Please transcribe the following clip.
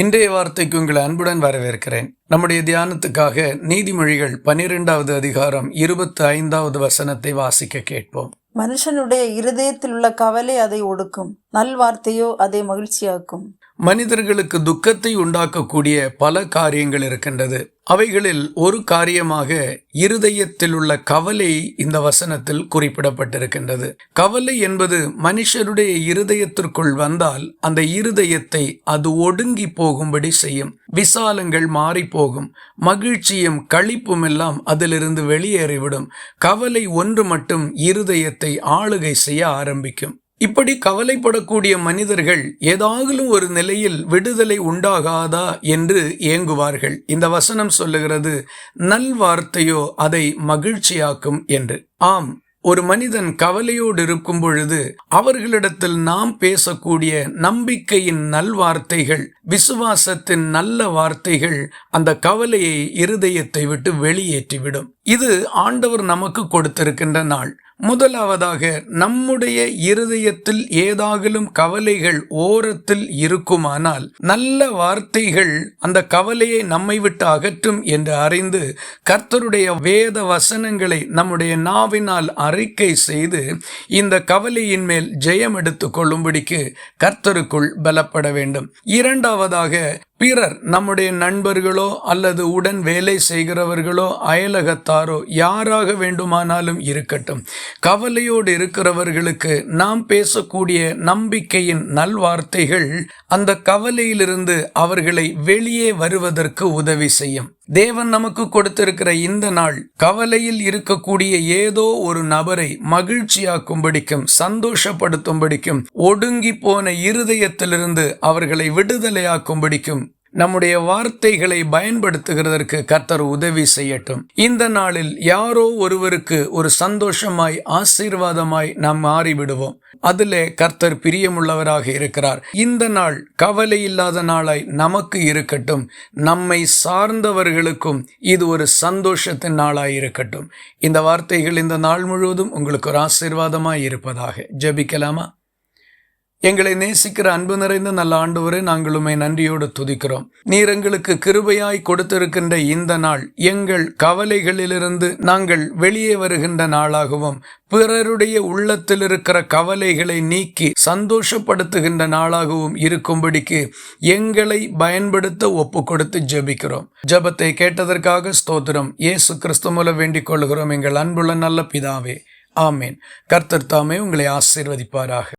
இன்றைய வார்த்தைக்கு உங்களை அன்புடன் வரவேற்கிறேன். நம்முடைய தியானத்துக்காக நீதிமொழிகள் 12வது அதிகாரம் 25வது வசனத்தை வாசிக்க கேட்போம். மனுஷனுடைய இருதயத்தில் உள்ள கவலை அதை ஒடுக்கும், நல்வார்த்தையோ அதை மகிழ்ச்சியாக்கும். மனிதர்களுக்கு துக்கத்தை உண்டாக்கக்கூடிய பல காரியங்கள் இருக்கின்றது. அவைகளில் ஒரு காரியமாக இருதயத்தில் உள்ள கவலை இந்த வசனத்தில் குறிப்பிடப்பட்டிருக்கின்றது. கவலை என்பது மனுஷருடைய இருதயத்திற்குள் வந்தால் அந்த இருதயத்தை அது ஒடுங்கி போகும்படி செய்யும். விசாலங்கள் மாறி போகும். மகிழ்ச்சியும் களிப்பும் எல்லாம் அதிலிருந்து வெளியேறிவிடும். கவலை ஒன்று மட்டும் இருதயத்தை ஆளுகை செய்ய ஆரம்பிக்கும். இப்படி கவலைப்படக்கூடிய மனிதர்கள் ஏதாகிலும் ஒரு நிலையில் விடுதலை உண்டாகாதா என்று ஏங்குவார்கள். இந்த வசனம் சொல்லுகிறது, நல்வார்த்தையோ அதை மகிழ்ச்சியாக்கும் என்று. ஆம், ஒரு மனிதன் கவலையோடு இருக்கும் பொழுது அவர்களிடத்தில் நாம் பேசக்கூடிய நம்பிக்கையின் நல்வார்த்தைகள், விசுவாசத்தின் நல்ல வார்த்தைகள் அந்த கவலையை இருதயத்தை விட்டு வெளியேற்றிவிடும். இது ஆண்டவர் நமக்கு கொடுத்திருக்கின்ற நாள். முதலாவதாக, நம்முடைய இருதயத்தில் ஏதாகிலும் கவலைகள் ஓரத்தில் இருக்குமானால் நல்ல வார்த்தைகள் அந்த கவலையை நம்மை விட்டு அகற்றும் என்று அறிந்து கர்த்தருடைய வேத வசனங்களை நம்முடைய நாவினால் அறிக்கை செய்து இந்த கவலையின் மேல் ஜெயம் எடுத்து கொள்ளும்படிக்கு கர்த்தருக்குள் பலப்பட வேண்டும். இரண்டாவதாக, பிறர், நம்முடைய நண்பர்களோ அல்லது உடன் வேலை செய்கிறவர்களோ அயலகத்தாரோ யாராக வேண்டுமானாலும் இருக்கட்டும், கவலையோடு இருக்கிறவர்களுக்கு நாம் பேசக்கூடிய நம்பிக்கையின் நல்வார்த்தைகள் அந்த கவலையிலிருந்து அவர்களை வெளியே வருவதற்கு உதவி செய்யும். தேவன் நமக்கு கொடுத்திருக்கிற இந்த நாள் கவலையில் இருக்கக்கூடிய ஏதோ ஒரு நபரை மகிழ்ச்சியாக்கும்படிக்கும் சந்தோஷப்படுத்தும்படிக்கும் ஒடுங்கி போன இருதயத்திலிருந்து அவர்களை விடுதலையாக்கும்படிக்கும் நம்முடைய வார்த்தைகளை பயன்படுத்துகிறதற்கு கர்த்தர் உதவி செய்யட்டும். இந்த நாளில் யாரோ ஒருவருக்கு ஒரு சந்தோஷமாய் ஆசீர்வாதமாய் நாம் மாறிவிடுவோம். அதிலே கர்த்தர் பிரியமுள்ளவராக இருக்கிறார். இந்த நாள் கவலை இல்லாத நாளாய் நமக்கு இருக்கட்டும். நம்மை சார்ந்தவர்களுக்கும் இது ஒரு சந்தோஷத்தின் நாளாய் இருக்கட்டும். இந்த வார்த்தைகள் இந்த நாள் முழுவதும் உங்களுக்கு ஒரு ஆசீர்வாதமாய் இருப்பதாக. ஜெபிக்கலாமா? எங்களை நேசிக்கிற அன்பு நிறைந்த நல்ல ஆண்டவரே, நாங்கள் உம்மை நன்றியோடு துதிக்கிறோம். நீர் எங்களுக்கு கிருபையாய் கொடுத்திருக்கின்ற இந்த நாள் எங்கள் கவலைகளிலிருந்து நாங்கள் வெளியே வருகின்ற நாளாகவும் பிறருடைய உள்ளத்தில் இருக்கிற கவலைகளை நீக்கி சந்தோஷப்படுத்துகின்ற நாளாகவும் இருக்கும்படிக்கு எங்களை பயன்படுத்த ஒப்பு கொடுத்து ஜெபிக்கிறோம். ஜெபத்தை கேட்டதற்காக ஸ்தோத்திரம். இயேசு கிறிஸ்து மூலம் வேண்டிக் கொள்கிறோம் எங்கள் அன்புள்ள நல்ல பிதாவே, ஆமேன். கர்த்தர் தாமே உங்களை ஆசீர்வதிப்பாராக.